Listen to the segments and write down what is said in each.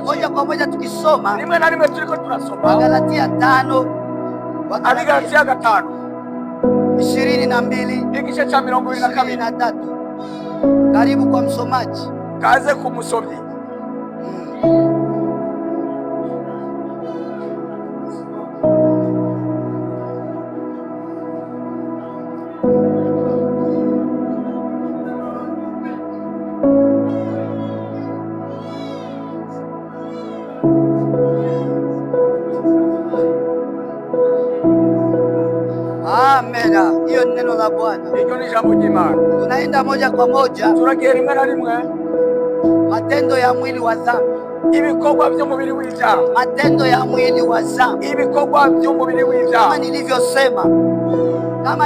moja kwa moja tukisoma Wagalatia 5:22-23. Karibu kwa msomaji. Kaze kumusomyi. Amena. Hiyo ni neno la Bwana. Hiyo ni jambo jema. Tunaenda moja kwa moja. Turagiye rimwe na rimwe. Matendo ya mwili wa dhambi. Ibikorwa by'umubiri w'ibyaha. Matendo ya mwili wa dhambi. Ibikorwa by'umubiri w'ibyaha. Kama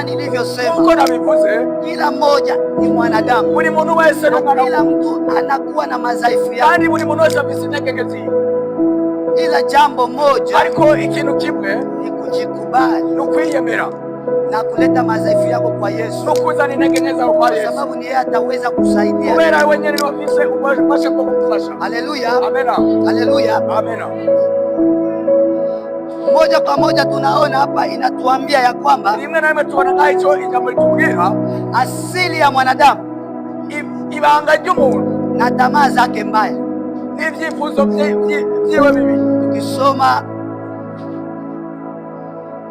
nilivyosema. Uko nabivuze. Kila mmoja ni mwanadamu. Buri muntu wese kila mtu anakuwa na madhaifu yake. Kandi buri muntu wese afite intege nke. Ila jambo moja. Ariko ikintu kimwe ni kujikubali. No kwiyemera. Na kuleta madhaifu yako kwa Yesu. No kuzana intege nke zawe kwa Yesu. Kwa sababu ni yeye ataweza kusaidia. Kubera wenyine ni wafise ubasha bwo kugufasha. Haleluya. Amena. Haleluya. Amena. Moja kwa moja tunaona hapa inatuambia ya kwamba rimwe na rimwe tubona icyo ijambo litubwira asili ya mwanadamu, ibanga ry'umuntu na tamaa zake mbaya n'ibyifuzo byiwe bibi. Tukisoma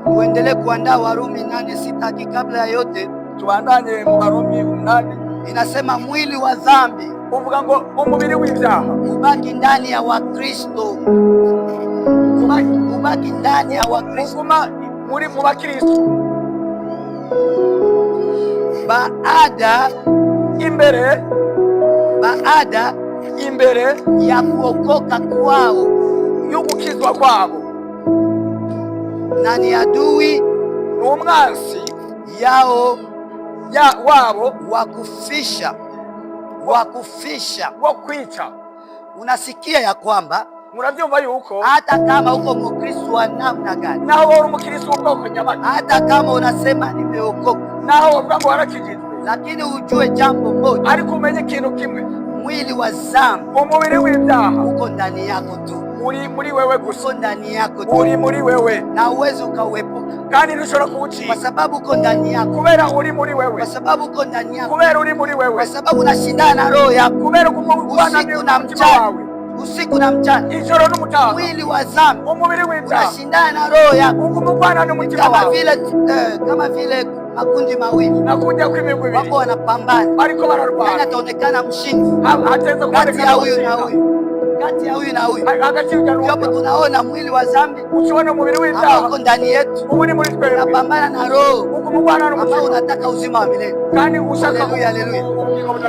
tuendelee kuandaa Warumi 8:6. Kabla ya yote tubandanye mu Warumi 8. Inasema mwili wa dhambi, uvuga ngo umubiri w'ibyaha ubaki ndani ya Wakristo. Ubaki ndani ya Wakristo. Muri mu Bakristo. Baada imbere ya kuokoka kwao, yo gukizwa kwabo, na ni adui n'umwansi yao wabo wa kwica. Unasikia ya kwamba murabyumva yuko hata kama uko Mkristo wa namna gani, naho uri Mkristo w'ubwoko nyabaki, hata kama unasema nimeokoka, naho uvuga ngo warakijijwe, lakini ujue jambo moja, ariko umenye ikintu kimwe, mwili wa dhambi, umubiri w'ibyaha uko ndani yako tu, uri muri wewe gusa, uko ndani yako tu, uri muri wewe, na uwezi ukauepuka, kandi ntushobora kuwucika, kwa sababu uko ndani yako, kubera uri muri wewe, kwa sababu uko ndani yako, kubera uri muri wewe, kwa sababu unashindana na roho yako, kubera kumubana na mchana, usiku na mchana, ijoro n'umutaga. Mwili wa dhambi, umubiri w'ibyaha, unashindana na roho yako, ukumubana n'umutima wawe, kama vile makundi mawili nakuja kw'imigwi ibiri wako wanapambana, bariko bararwana, nani ataonekana mshindi hateza kati ya huyu na huyu, hapo tunaona mwili wa dhambi, ukiona umubiri w'ibyaha uko ndani yetu, uburi muri twebwe, unapambana na roho, ukumubana n'umutima, ambao unataka uzima wa milele, kandi ushaka. Haleluya,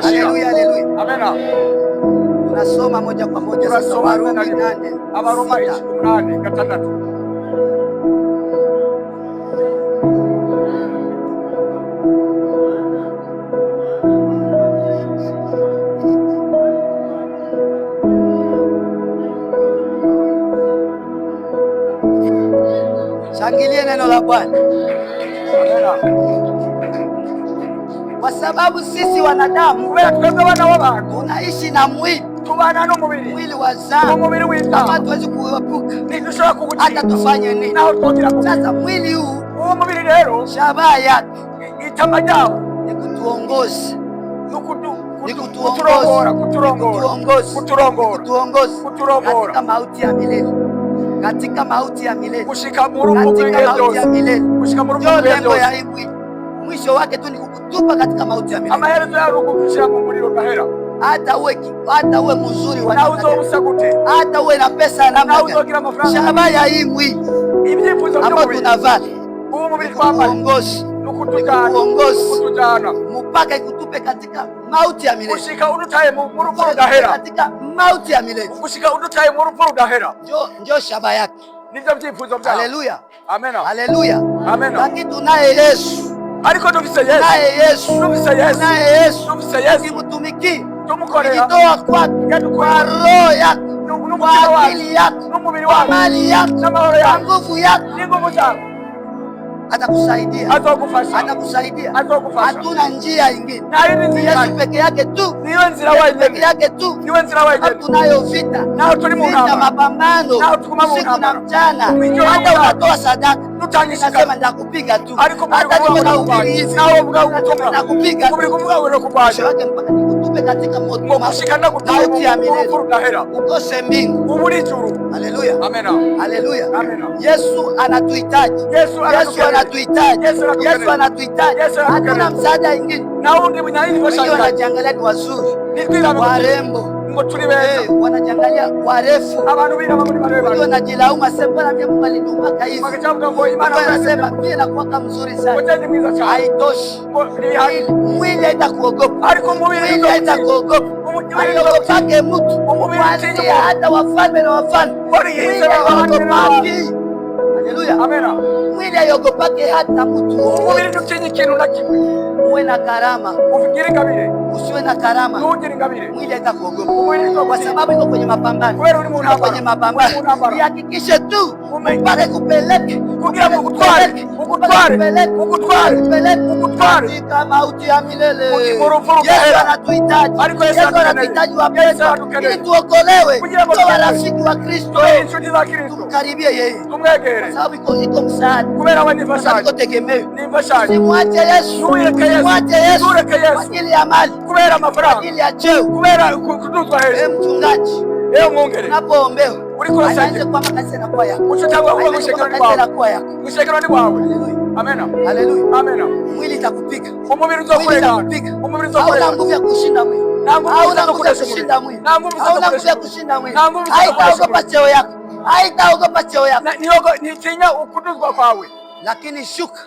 haleluya, haleluya. Amena. Tunasoma moja kwa moja sasa Warumi 8. Abaroma 8:6. Shangilie neno la Bwana. Kwa sababu sisi wanadamu tunaishi na mwili, tubana n'umubiri, mwili wa dhambi, umubiri w'ibyaha, hatuwezi kuepuka, ntidushobora kuwucika hata tufanye nini. Sasa mwili huu, uwo mubiri rero, shabaha yake, itama ryawo ni kutuongoza, kuturongora katika mauti ya milele, katika mauti ya milele, kushika mu rupfu rw'ibihe, kushika mu rupfu rw'ibihe. Mwisho wake tu ni kukutupa katika mauti ya milele. Amaherezo yaro kukushira mu muriro gahera. Hata uwe mzuri wa na uzobusa gute, hata uwe na pesa na na uzogira amafaranga, shabaha ya hii mwili, ibyifuzo ambao tunavaa, uwo mubiri twambaye, kutujana mpaka ikutupe katika mauti ya milele, kushika udutaye mu rupfu rudahera, katika mauti ya milele, kushika udutaye mu rupfu rudahera. Ndio shabaha yake, nivyo byifuzo byawe. Haleluya, amena, haleluya, amena. Lakini tunaye Yesu, ariko dufise Yesu, tunaye Yesu, tukimtumikia, tumukorera, kujitoa kwake, kwa roho yako, kwa akili yako, n'umubiri kwa wako, mali yako, n'amahoro kwa yako, nguvu yako, n'inguvu zako. atakusaidia, atakusaidia. Hatuna njia ingine, ni Yesu peke yake tu, peke yake tu. Tunayo vita, mapambano usiku na mchana. Hata unatoa sadaka, nasema ndakupiga tu, hata niko na ubiri hivi ndakupiga mwisho wake mpaka nikutupe katika moto mauti ya milele, ukose mbingu. Haleluya, haleluya. Yesu anatuhitaji, Yesu anatuhitaji, Yesu anatuhitaji. Hatuna msaada ingine. Wengi wanajiangalia ni wazuri, warembo, wanajiangalia warefu, wanajilaumu sema mimi Mungu aliniumba hivi. Anasema mimi nakuwa mzuri sana, haitoshi. Mwili haitakuogopa, mwili haitakuogopa, aliogopake mtu kuanzia hata wafalme na wafalme. Mwili haogopaki. Haleluya, amena. Mwili haogopaki hata mtu. Uwe na karama, usiwe na karama, mwili haitakuogopa kwa sababu iko kwenye mapambano. Kwenye mapambano ihakikishe tu mpaka kupeleke katika mauti ya milele. Yesu anatuhitaji, Yesu anatuhitaji wapendwa, ili tuokolewe, tuwe rafiki wa Kristo, tumkaribie yeye kwa sababu iko msaada, kwa sababu iko tegemeo. Simwache Yesu, simwache Yesu kwa ajili ya mali, kwa ajili ya cheo. Mchungaji, unapoombewa anaanza kwa makasi na kwa yako, mwili itakupiga, hauna nguvu ya kushinda mwili, hauna nguvu ya kushinda mwili, hauna nguvu ya kushinda mwili. Haitaogopa cheo yako, haitaogopa cheo yako, nitinya ukuduzwa kwawe, lakini shuka,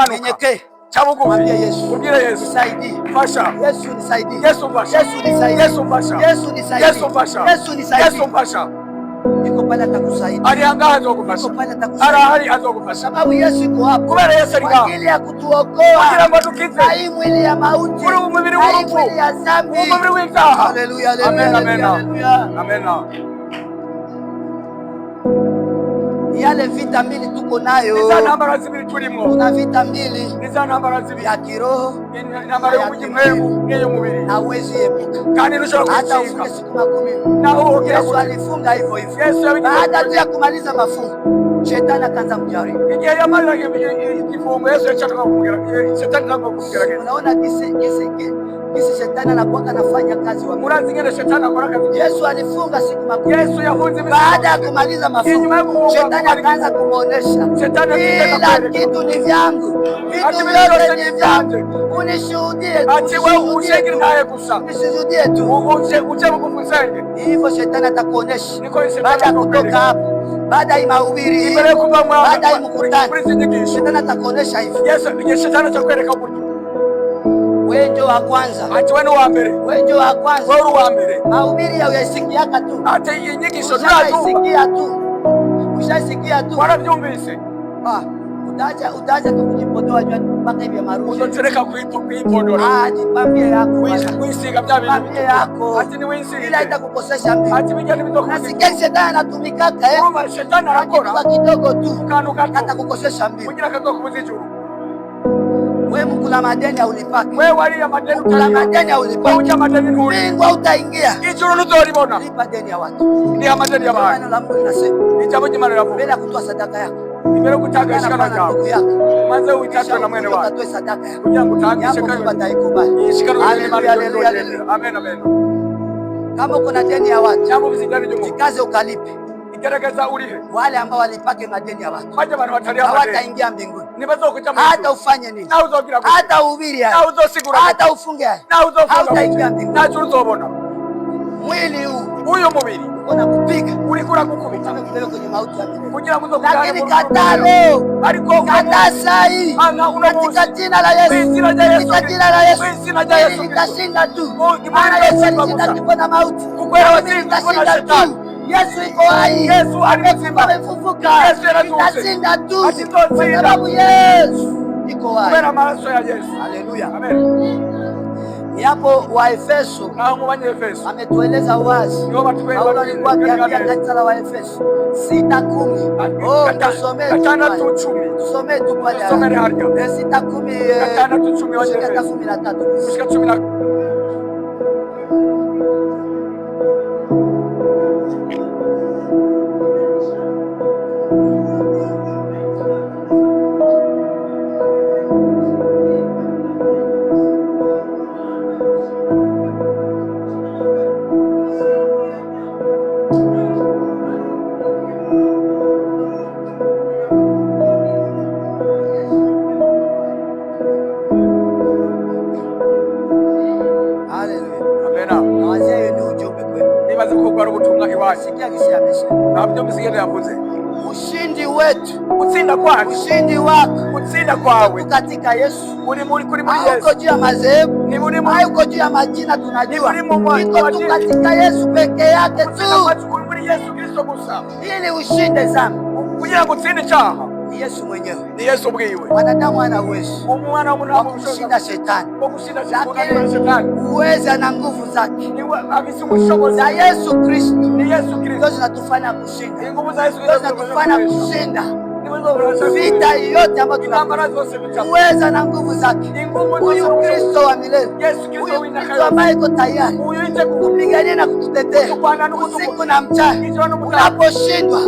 nyenyekea, mwambie Yesu, nisaidie, Yesu nisaidie, Yesu nisaidie, Yesu nisaidie, Yesu nisaidie. Niko pale atakusaidia, sababu Yesu yuko hapo kwa ajili ya kutuokoa na hii mwili ya mauti, na hii mwili ya dhambi. Haleluya, amena. Yale vita mbili tuko nayo, kuna vita mbili ya kiroho na huwezi epuka, hata ufunge siku 10. Yesu alifunga hivyo hivyo. Baada tu ya kumaliza mafungo, shetani akaanza mjaribu. Unaona kisi shetani anakuwa anafanya kazi wa Yesu alifunga siku 10. Baada ya kumaliza mafungo, shetani akaanza kumuonesha kila kitu ni vyangu, vitu vyote ni vyangu, unishuhudie tu. Hivyo shetani atakuonesha. Baada ya kutoka hapo, baada ya mahubiri, baada ya mkutano, shetani atakuonesha hivi. Wewe ndio wa kwanza, wewe ndio wa kwanza. Mahubiri ya uyasikiaka tu, ushasikia tu, utaja tu kujipotoa mpaka hivi marushi. Jipambie yako, ila itakukosesha mbingu. Nasikia shetani anatumikaka kwa kidogo tu, atakukosesha mbingu. Wewe mkula madeni haulipaki, mkula madeni haulipaki, mbingu hautaingia. Lipa deni ya watu. Neno la Mungu linasema mbele ya kutoa sadaka yako, atoe sadaka yako, ataikubali. Kama uko na deni ya watu, jikaze ukalipe. Wale ambao walipake madeni ya watu hawataingia mbinguni. Hata ufanye nini, hata uhubiri, hata ufunge, hautaingia mbinguni. Mwili huyo mubiri unakupiga, ulikula kukubita kwenye mauti ya milele. Lakini katalo kataa sai katika jina la Yesu, katika jina la Yesu nitashinda tu, maana Yesu alishinda kifo na mauti, nitashinda tu. Yesu iko hai, Yesu amefufuka, nitashinda tu kwa sababu Yesu iko hai. Haleluya. Yapo Waefeso ametueleza wazi, Paulo alikuwa akiambia kanisa la Waefeso 6:10. Tusomee tu pale 6:10. Ushindi wetu, ushindi wako, kutsinda kwawe katika Yesu. Hayuko juu ya madhehebu, hayuko juu ya majina tunajua, iko tu katika Yesu peke yake tu, ili ushinde dhambi, kugira ngo utsinde icyaha. Ni Yesu mwenyewe, ni Yesu bwiwe. Wanadamu ana uwezo wa kushinda shetani, lakini uweza na nguvu zake za Yesu Kristo ndio zinatufanya kushinda, ndio zinatufanya kushinda vita yote ambayo tunaweza na nguvu zake. Huyu Kristo wa milele, huyu Kristo ambaye iko tayari kupigania na kututetea usiku na mchana. Unaposhindwa,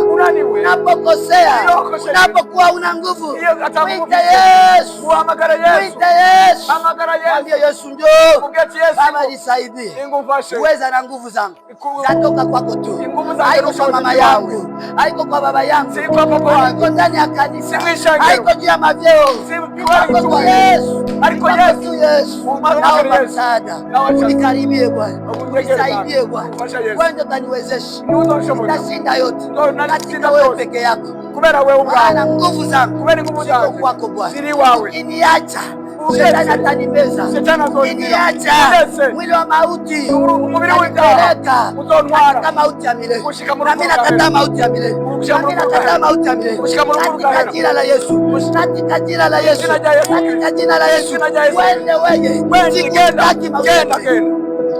unapokosea, unapokuwa una nguvu, mwite Yesu, mwite Yesu, mwambie Yesu, njoo Baba nisaidie. Uweza na nguvu zangu zatoka kwako tu, haiko kwa mama yangu, haiko kwa baba yangu, haiko ndani ya kanisa, haiko juu ya mavyeo, haiko kwa Yesu, haiko Yesu. Naomba msaada, unikaribie Bwana, unisaidie Bwana, wewe ndio utaniwezesha, nitashinda yote katika wewe peke yako, maana nguvu zangu ziko kwako Bwana. Ukiniacha shetani atanimeza, ukiniacha mwili wa mauti utanipeleka katika mauti ya milele. Nami nakataa mauti ya milele, nami nakataa mauti ya milele katika jina la Yesu, katika jina la Yesu, katika jina la Yesu. Wende wewe, sikutaki mauti.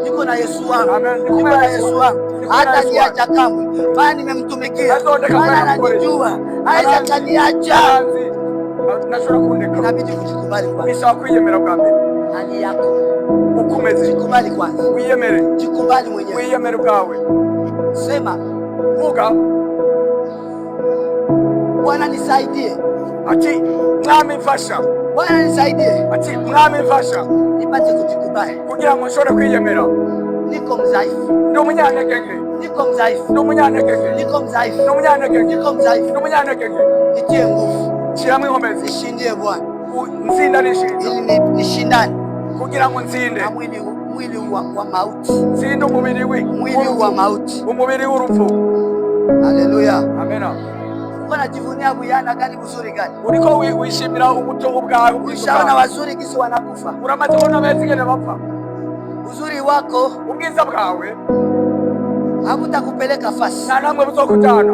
Niko na Yesu wangu, niko na Yesu wangu, hata niacha kamwe, maana nimemtumikia, maana ananijua, hawezi akaniacha. Inabidi kujikubali kwanza. Bisaba kwiyemera bwa mbere. Hali yako ukomeze. Jikubali kwanza. Wiyemere. Jikubali mwenyewe. Wiyemere bwawe. Sema, vuga, Bwana nisaidie. Ati mwami mfasha. Bwana nisaidie. Ati mwami mfasha. Nipate kujikubali. Kugira ngo nshobore kwiyemera. Niko mdhaifu. Ndi umunyantege. Niko mdhaifu. Ndi umunyantege. Niko mdhaifu. Ndi umunyantege. Niko mdhaifu. Ndi umunyantege. Nitie nguvu. Shiramo inkomezi. Nishindie Bwana. Nzinda nishinda. Ili nishindane. Kugira ngo nzinde. Na mwili wa mauti. Nzinde umubiri we. Mwili wa mauti. Umubiri w'urupfu. Haleluya. Amena. Unajivunia buyana gani buzuri gani? Uriko wishimira ubuto bwawe. Ushaona wazuri kisi wanakufa. Uramaze kubona bezigene bapfa. Uzuri wako, ubwiza bwawe habutakupeleka fasi. Na namwe buzokutana.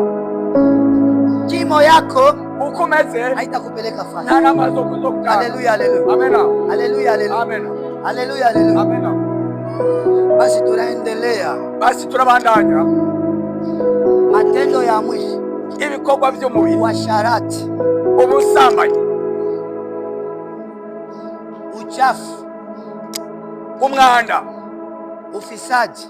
Kimo yako uko umeze haitakupeleka fasi. Na namwe buzokutana. Haleluya, haleluya. Amena. Haleluya, haleluya. Amena. Haleluya, haleluya. Amena. Basi tunaendelea. Basi tunabandanya. Matendo ya mwili, ibikorwa by'umubiri, uasharati, ubusambanyi, uchafu, umwanda, ufisadi,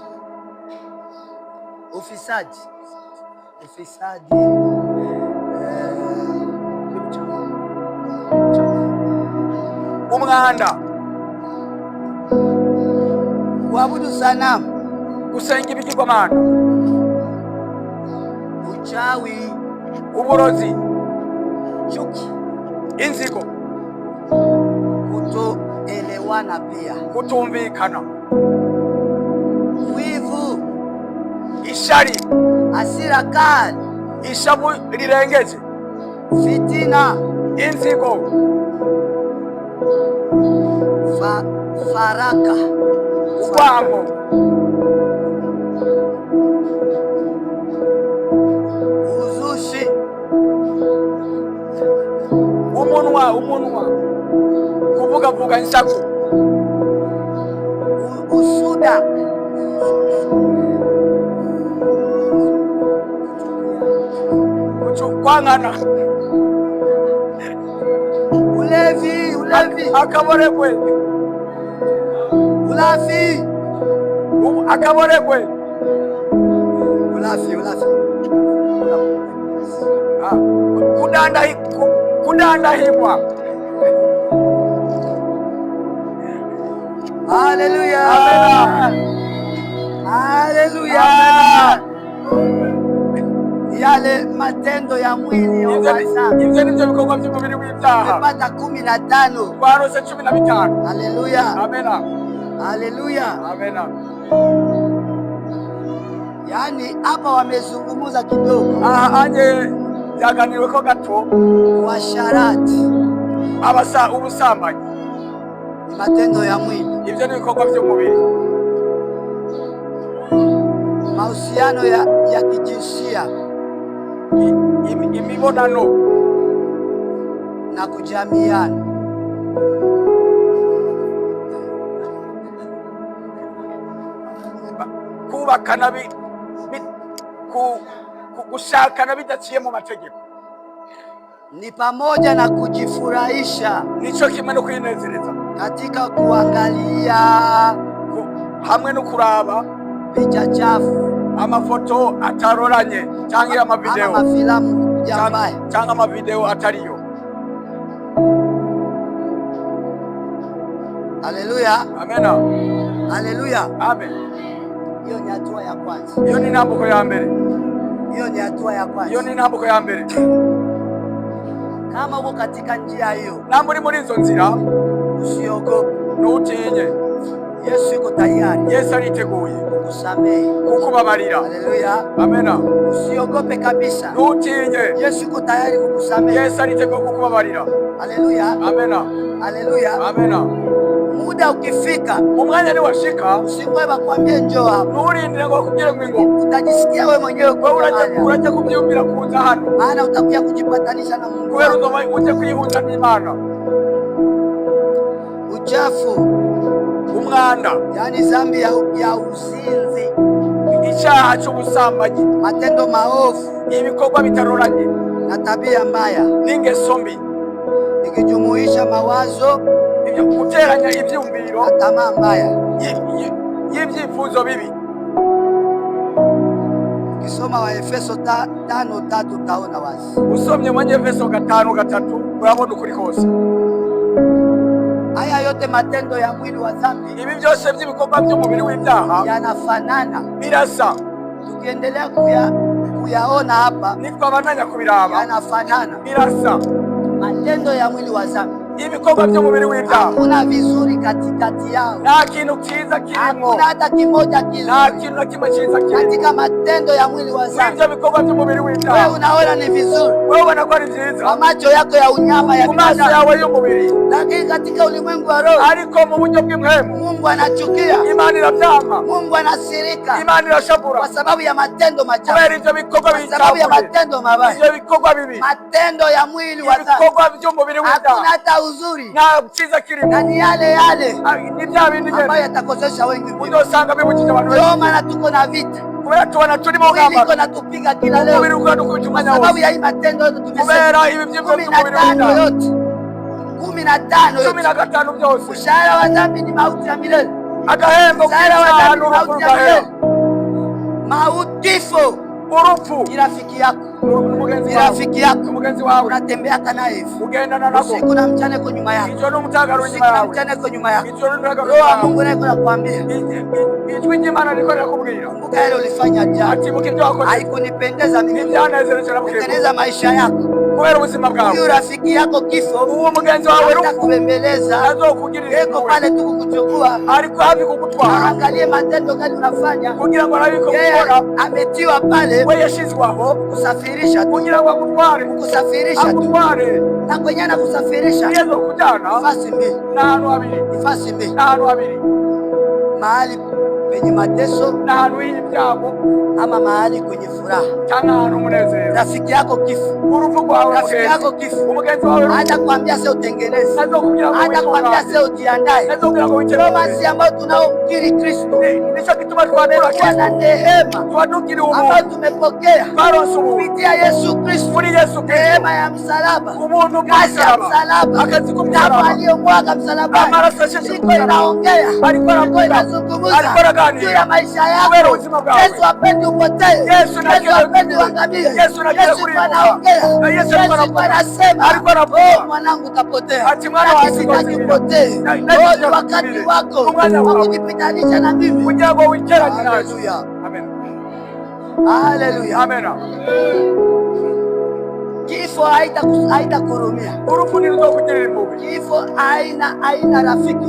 umwanda, kuabudu sanamu, gusenga ibigirwamana, uchawi, uburozi, chuki, inzigo, kutoelewana, pia kutumvikana, wivu, ishari, hasira kali, ishavu lirengeje, fitina, inzigo, faraka, urwango, uzushi, umunwa, kuvuga insaku, muda. Kuchukwangana. Ulevi, ulevi. Akaborekwe. Ulafi. Akaborekwe. Ulafi, ulafi. Kudandahibwa. Haleluya. Haleluya. Yale matendo ya mwili ya wazambi. Ivyo nivyo bikorwa by'umubiri w'ibyaha. Tumepata 15. Twarose 15. Haleluya. Amena. Haleluya. Amena. Yaani hapa wamezungumza kidogo. Anje byaganiriwe ko gato. Washarati. Ubusambanyi. Matendo ya mwili. Ivyo ni bikorwa by'umubiri. Mahusiano ya kijinsia. Imibonano na kujamiana. Kubakana gushakana bidaciye mu mategeko. Ni pamoja na kujifurahisha. Nico kimwe no kwinezereza katika kuangalia hamwe no kuraba picha chafu, amafoto ataroranye cyangwa amavideo, amafilamu jambaye cyangwa amavideo atariyo. Haleluya. Amena. Haleluya. Amen. Hiyo ni hatua ya kwanza. Hiyo ni ntambuko ya mbere. Hiyo ni hatua ya kwanza. Hiyo ni ntambuko ya mbere. Kama uko katika njia hiyo, na muri izo nzira, usiogope, ntutinye. Yesu yuko tayari. Yesu ariteguye kukusamehe, kukubabarira. Haleluya. Amena. Usiogope kabisa. Ntutinye. Yesu yuko tayari kukusamehe. Yesu ariteguye kukubabarira. Haleluya. Amena. Haleluya. Amena. Muda ukifika, umwanya ni washika, usimwe bakwambie njoo hapa. Nturindire ngo bakubwire ngo utajisikia wewe mwenyewe kwa uraje kubyumvira kuza hano. Maana utakuja kujipatanisha na Mungu. Wewe ndio uje kuyihuza n'Imana. Uchafu, umwanda, yani dhambi ya uzinzi, icyaha cy'ubusambanyi, matendo maovu, ibikorwa bitaroranye na tabia mbaya, n'ingeso mbi, ikijumuisha mawazo, ibyo guteranya ibyumviro na tamaa mbaya, y'ibyifuzo bibi. Ukisoma Waefeso 5:3 utaona wazi. Usomye mu Efeso 5:3 urabona ukuri kose. Haya yote matendo ya mwili wa dhambi, ibi byose by'ibikorwa by'umubiri w'ibyaha yanafanana, birasa. Tukiendelea kuyaona hapa, nitwabananya kubiraba, yanafanana, birasa. Matendo ya mwili wa dhambi, ibikorwa by'umubiri w'ibyaha, hakuna vizuri katikati yao. Nta kintu cyiza kirimo, hakuna hata kimoja kizuri. Nta kintu na kimwe cyiza kirimo katika matendo ya mwili wa dhambi. Ibyo bikorwa by'umubiri w'ibyaha, wewe unaona ni vizuri, wewe ubona ko ari byiza kwa macho yako ya unyama ya macho yawe y'umubiri, lakini katika ulimwengu wa roho, ariko mu buryo bw'imhemu, Mungu anachukia, Imana irabyanga, Mungu anasirika, Imana irashabura kwa sababu ya matendo machafu, kubera ibyo bikorwa kwa sababu ya matendo mabaya, ibyo bikorwa bibi, matendo ya mwili wa dhambi, ibikorwa by'umubiri w'ibyaha, hakuna hata uzuri, nta cyiza kirimo, na ni yale ni bya bindi ambayo yatakosesha wengi. Uzosanga bibukije abantu wengi. Ndio maana tuko na vita, kubera tubona turimo ngamba, tuko natupiga kila leo, umubiri uko dukutumanya sababu ya hii matendo yote tumesema, kubera ibi by'umubiri w'ibyaha yote 15 byose. Mshahara wa dhambi ni mauti ya milele, agahembo k'icyaha ni urupfu rudahera, mautifo, urupfu. Ni rafiki yako, ni rafiki yako, mugenzi wawe, unatembea naye hivi, ugendana nako usiku na mchana, yuko nyuma yako, ijoro n'umutaga uri nyuma yawe, mchana yuko nyuma yako, ijoro n'umutaga Roho wa Mungu naye anakuambia, ijwi ry'Imana liko linakubwira, kumbuka yale ulifanya jana, atibuka ibyo wakoze, haikunipendeza mimi, ntibyanezereje na kutengeneza maisha yako, kubera ubuzima bwawe. Huyu rafiki yako kifo, uwo mugenzi wawe kubembeleza, azokugirira yuko pale tu kukuchukua, ariko hafi kugutwara, angalie matendo gani unafanya, kugira ngo arabiko gukora, ametiwa pale, we yashizwaho kusafirisha, kugira ngo agutware, kusafirisha, agutware, na kwenye na kusafirisha, yezo kujana nafasi mbili, n'ahantu habiri, nafasi mbili, n'ahantu habiri, mahali penye mateso na hantu y'ibyago, ama mahali kwenye furaha, cyangwa ahantu umunezero. rafiki yako kifo, urupfu rwawe, rafiki yako kifo, umugenzi wawe hata kuambia sasa utengeneze, hata kuambia sasa ujiandae. Basi ambao tunaomkiri Kristo, nicho kituma twadura na neema twadukiri umuntu ambao tumepokea kupitia Yesu Kristo, neema ya msalaba, kazi ya msalaba, damu aliyomwaga msalaba, siko inaongea, siko inazungumza juu ya maisha yako. Yesu hapendi upotee, Yesu hapendi uangamie. Yesu anaongea, Yesu anasema, oh mwanangu utapotea, lakini sitaki upotee. Ni wakati wako wa kujipitanisha na mimi. Haleluya, haleluya, amen. Kifo haitakurumia, kifo haina rafiki,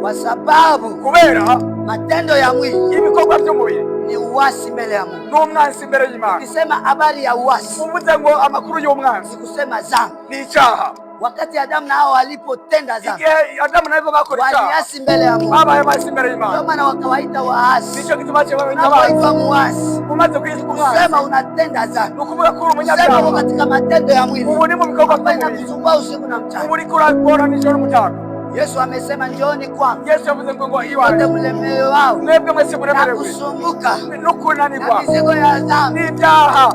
kwa sababu kubera matendo ya mwili, ibikorwa by'umubiri ni uasi mbele ya Mungu, n'umwanzi mbele y'Imana. Ukisema habari ya uasi, uvuze ngo amakuru y'umwanzi, kusema dhambi ni icyaha. Wakati Adamu na Hawa walipotenda dhambi, Adamu na Eva bakora icyaha, waliasi mbele ya Mungu, babaye basi mbele y'Imana. Ndio maana wakawaita waasi. Nicho kitu bache waitwa muasi. Umaze kuitwa muasi, sema unatenda dhambi, ukuvuga ko umunyabyaha, sema katika matendo ya mwili, ubu ni mu bikorwa by'umubiri, usiku na mchana, ubu urikora bora nijoro n'umutaga. Yesu amesema njooni kwangu, Yesu yavuze ngo wote mlemewa mwebwe mwese muremerewe na kusumbuka n'ukunanirwa mizigo ya dhambi n'ibyaha,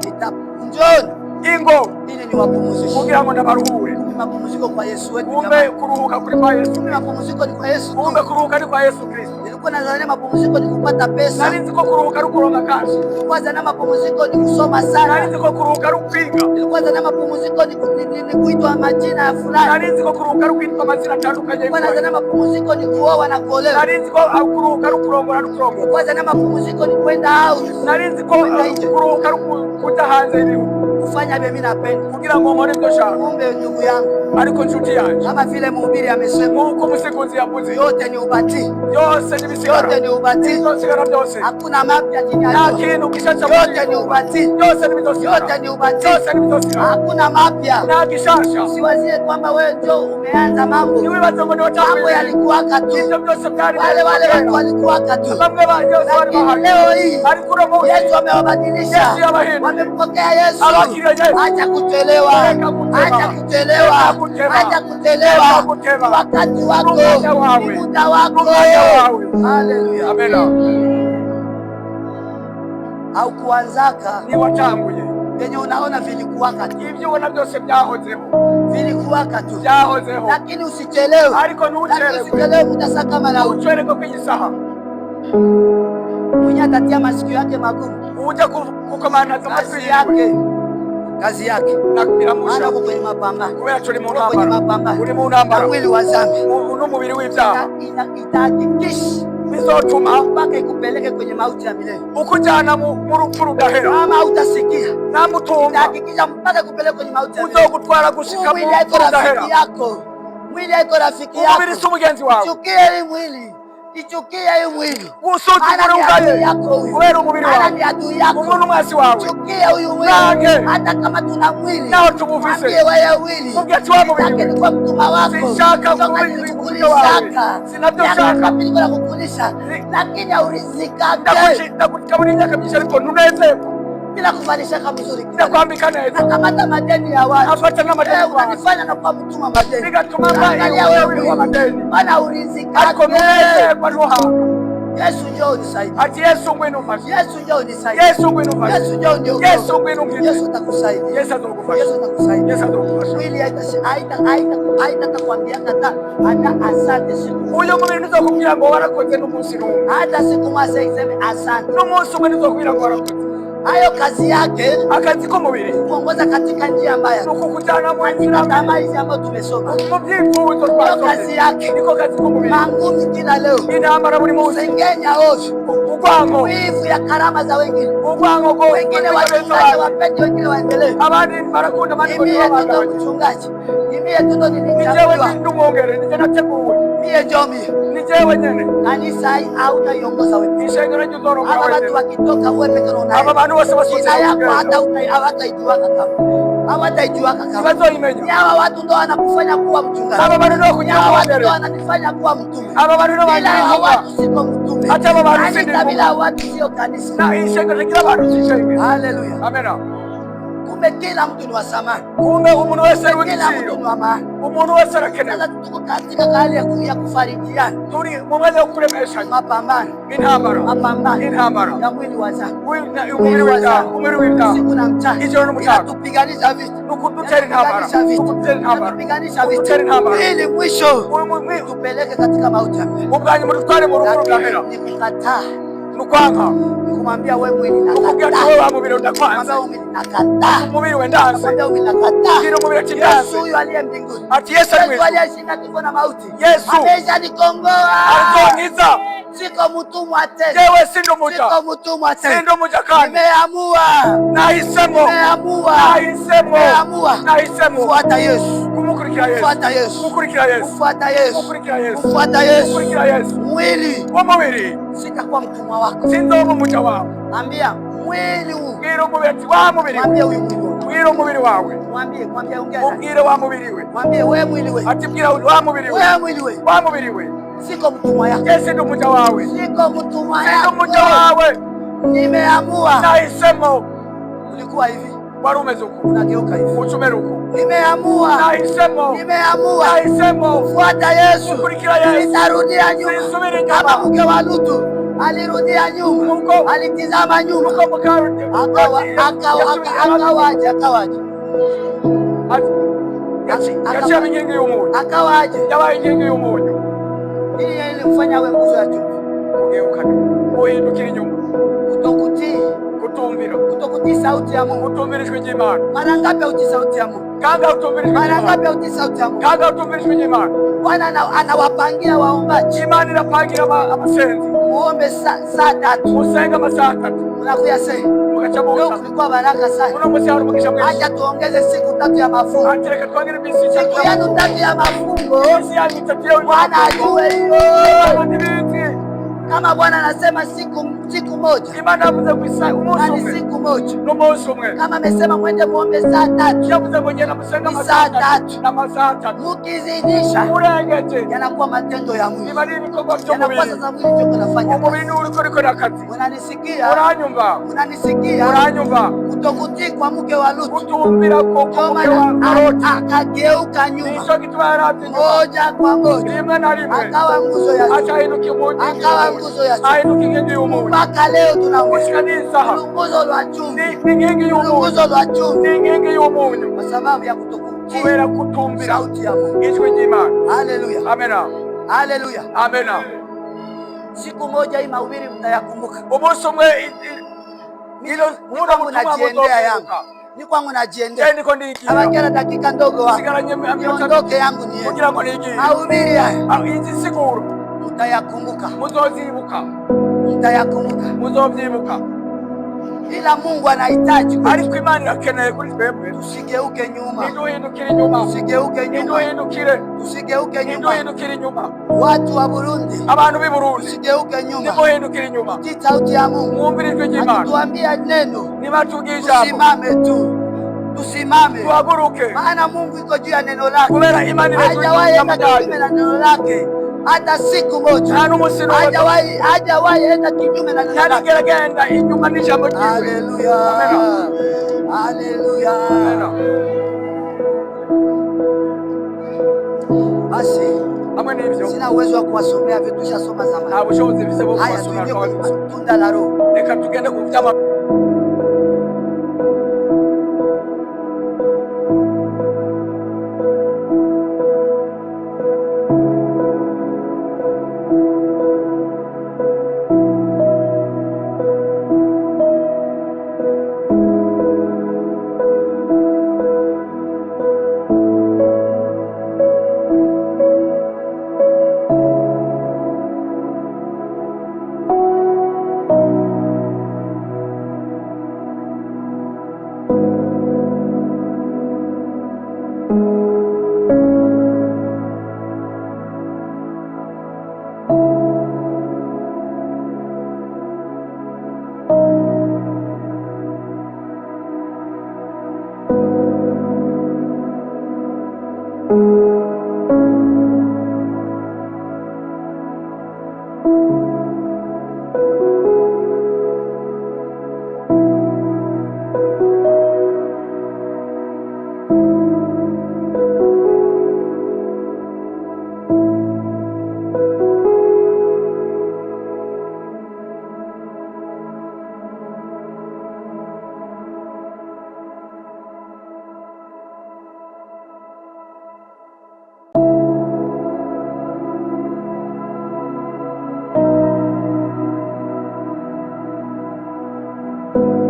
njooni ingo ili niwapumzishe, kugira ngo ndabaruhure. Mapumziko kwa Yesu wetu, kumbe kuruhuka kuri kwa Yesu, mapumziko ni kwa Yesu, kumbe kuruhuka ni kwa Yesu Kristo. Nilikuwa nadhani mapumziko ni kupata pesa, nani ziko kuruhuka ni kuronga kazi. Nilikuwa nadhani mapumziko ni kusoma sana, nani ziko kuruhuka ni kupiga. Nilikuwa nadhani mapumziko ni kuitwa majina ya fulani, nani ziko kuruhuka ni kuitwa majina atandukanye. Nilikuwa nadhani mapumziko ni kuoa na kuolewa, nani ziko kuruhuka ni kurongora na kurongora. Nilikuwa nadhani mapumziko ni kwenda out, nani ziko kuruhuka ni kutahanza ibihugu, kufanya vile mimi napenda, kugira ngo nkore byo shaka. Kumbe ndugu yangu, ariko nshuti yangu, kama vile mhubiri amesema, uko musikuzi yavuze, yote ni ubati, yose ni bisigara, yote ni ubati, bisigara byose, hakuna mapya chini yake, lakini ukishacha yote ni ubati, yose ni bisigara, yote ni ubati, yose ni bisigara, hakuna mapya na kishasha. Usiwazie kwamba wewe ndio umeanza mambo, ni wewe ndio mambo yalikuwaka tu, ndio byose byari wale watu walikuwaka tu, bamwe ba Yesu wali bahari. Leo hii alikura Mungu, Yesu amewabadilisha, wamempokea Yesu. Acha kuchelewa, acha kuchelewa, acha kuchelewa. Wakati wako, muda wako. Haleluya, amen. Au kuanzaka ni watanguye yenye unaona vilikuwaka tu, hivyo wana byose byahozeho, vilikuwaka tu byahozeho, lakini usichelewe, ariko ntuchelewe, usichelewe kutasaka mara uchwele kwa kwisaha. Mwenye atatia masikio yake magumu, uje kukomana za masikio yake, kazi yake maana uko kwenye mapambano, kubera turi mu ntambara, uri mu ntambara, mwili wa dhambi n'umubiri w'ibyaha, itahakikisha bizotuma mpaka ikupeleke kwenye mauti ya milele, ukujana mu rupfu rudahera. Kama utasikia na mutumba, itahakikisha mpaka ikupeleke kwenye mauti ya milele, uzogutwara gushika mu rupfu rudahera. Mwili haiko rafiki yako, mwili si mugenzi wawe. Chukia hii mwili, ichukie hii mwili, usuzugure ugaye kubera umubiri wawe, ni adui yako, umuntu mwasi wawe. Chukia huyu mwili, hata kama tuna mwili nao tumuvise, wewe mwili ungetua mubiri, ni kwa mtuma wako, sishaka kukulisaka, sinavyoshaka bila kukulisha, lakini haurizika. Ndakutaburinya kabisa, ariko nuneze bila kuvalisha kama mzuri, bila kuambika neza, nakamata madeni ya watu, afata na madeni ya watu, unanifanya na kwa mtuma madeni, nikatuma mbaya wewe wa madeni, bana urizika, ariko nuneze kwa roha. Yesu njoo unisaidie, ati Yesu ngwino mfashe, Yesu njoo unisaidie, Yesu ngwino mfashe, Yesu njoo ndio, Yesu ngwino ngine, Yesu atakusaidia, Yesu atakufasha, Yesu atakusaidia, Yesu atakufasha. Mwili haitakwambia hata asante siku, huyo mwili ndio kukuambia ngo warakoze n'umunsi n'umwe, hata siku mwasa iseme asante n'umunsi umwe ndio kukuambia ngo warakoze. Hayo kazi yake, akazi ko mubiri kuongoza katika njia mbaya, kukutana mwanjira kama hizi ambazo tumesoma, mubyifuzo kwa kazi yake, niko kazi ko mubiri, mangumi kila leo, inamara buri munsi, sengenya ovyo, ugwango, wivu ya karama za wengine, ugwango go wengine wachungaji wapende, wengine waendelee, abandi barakunda mani kwa baba mchungaji, mimi ndo nilichaguliwa, ndio muongere nije nateguwe, mie njomi nijewe nyene kanisa au utaiongoza wewe, ishengero nyuzoro kwa wewe, watu wakitoka wewe pekee unaona, aba bantu bose basotse, hata utaijua kama hawataijuaka kama. Ni hawa watu ndo wanakufanya kuwa mchungaji. Ni hawa watu ndo wananifanya kuwa mtume. Bila hawa watu siko mtume. Kanisa bila watu sio kanisa. Haleluya. Amen. Kumbe kila mtu ni wa samani. Kumbe umuntu wese ari w'igiciro. Kila mtu ni wa maana. Umuntu wese arakenewe. Sasa tuko katika hali ya kufarijiana. Turi mu mwanya wo kuremesha. Mapambano. Intambara. Mapambano. Intambara. Ya mwili wa zangu. Umuri w'inda. Siku na mchana. Ijoro n'umutaga. Tupiganisha vita. Nukudutera intambara. Nukudutera intambara. Tupiganisha vita. Ili mwisho tupeleke katika mauti ya milele. Ubwanyu mutware mu rugo rudahera. Nikukataa. Nukwanga. Nikumwambia wewe mwili nakataa. Wewe mubiri udakwanza. Nakataa. Mubiri wendanze. Nakataa. Kile mubiri kindanze. Yesu huyu aliye mbinguni. Ati Yesu aliyeshinda kifo na mauti. Yesu ameshanikomboa. Alizoniza. Siko mtumwa tena. Yewe si ndo muja. Siko mtumwa tena. Si ndo muja kandi. Nimeamua. Nahisemo. Nimeamua. Nahisemo. Nimeamua. Nahisemo. Fuata Yesu. Kumukurikira Yesu. Fuata Yesu. Kumukurikira Yesu. Fuata Yesu. Kumukurikira Yesu. Fuata Yesu. Kumukurikira Yesu. Mwili. Wa mubiri. Sitakuwa mtumwa wako. Sinzo muja wako. Ambia mwili huu. Bwira umubiri wa mubiri. Mwambie huyu mwili wako. Bwira umubiri wawe. Mwambie ongea. Ubwire wa mubiri we. Mwambie wewe mwili we. Ati bwira wa mubiri we. Wewe mwili we. Wa mubiri we. Siko mtumwa yako. Yesu ndo muja wawe. Siko mtumwa yako. Siko muja wawe. Nimeamua. Nahisemo. Ulikuwa hivi. Wari umeze uko. Unageuka hivi. Uchumera uko. Nimeamua. Nahisemo. Nimeamua. Nahisemo. Fuata Yesu. Kukurikira Yesu. Nitarudia nyuma. Nisubiri nyuma. Kama mke wa Lutu alirudia nyuma. Alitizama nyuma. Akawaje. Yacha mingi y'umunyu. Akawaje. Yabaye ingingi y'umunyu. Ili mfanya we nguzo ya chuma. Kugeuka. Uhindukira inyuma. Kutokutii. Kutokutii sauti ya Mungu. Kutumvirishwa n'Imana. Mara ngapi utii sauti ya Mungu? Kanga utumvirishwa n'Imana. Mara ngapi utii sauti ya Mungu? Kanga utumvirishwa n'Imana. Bwana anawapangia waombaji. Imana inapangira abasenzi. Muombe saa 3. Usenga masaa 3. Unakuya sasa. Leo kulikuwa baraka sana. Acha tuongeze siku 3 ya mafungo. Acha tuongeze siku 3 ya mafungo. Bwana ajue hiyo. Kama Bwana anasema siku moja. Imana avuze kwisa umunsi umwe. Siku moja. N'umunsi umwe. Kama amesema mwende muombe saa 3. Yavuze mwenye na musenga masaa 3. Na masaa 3. Mukizidisha. Murengeje. Yanakuwa matendo ya mwili. Ibali bikorwa byo mubiri. Yanakuwa sasa mwili cyo kunafanya. Umubiri uriko nakazi. Unanisikia? Uranyumva. Unanisikia? Uranyumva. Kutokutii kwa mke wa Lutu. Kutumbira kwa mke wa Lutu. Akageuka nyuma. Nicho kitwara moja kwa moja. Rimwe na rimwe. Akawa nguzo ya. Acha inuki moja. Akawa nguzo ya. Ainuki ngengi y'umuntu. Mpaka leo tunamshikaniza. Nguzo la chuma. Ni ngengi y'umuntu. Nguzo la chuma. Ni ngengi y'umuntu. Kwa sababu ya kutokutii. Kubera kutumbira sauti ya Mungu. Ijwi ry'Imana. Haleluya. Amena. Haleluya. Amena. Siku moja hii mahubiri mtayakumbuka. Umunsi umwe hilo mnajiendea yangu. Ni kwangu najiendea. Niko ndiki. Abakera dakika ndogo hapo. Niondoke yangu ni yeye. Mahubiri haya. Hizi siku mtayakumbuka. Muzozibuka. Mtayakumbuka. Muzovyibuka. Ila Mungu anahitaji. Ariko Imana irakeneye kuri twebwe. Tusigeuke nyuma. Nduhindukire nyuma. Tusigeuke nyuma. Nduhindukire. Tusigeuke nyuma. Nduhindukire nyuma. Watu wa Burundi. Abantu b'i Burundi. Tusigeuke nyuma. Nduhindukire nyuma. Sauti ya Mungu. Mwumvirijwe n'Imana. Tuambia neno. Nibatugisha. Tusimame tu. Tusimame. Tuhaguruke. Maana Mungu iko juu ya neno lake. Kubera Imana hajawahi enda kinyume na neno lake. Hata siku moja. Hajawahi enda kinyume na neno lake. Geragenda inyuma n'ijambo ryiwe. Haleluya. Haleluya. Basi hamwe n'ibyo sina uwezo wa kuwasomea vitu tushasoma zamani. Nta bushobozi bise bwo kuwasomera kwa tunda la Roho. Reka tugende ku vyama Amen.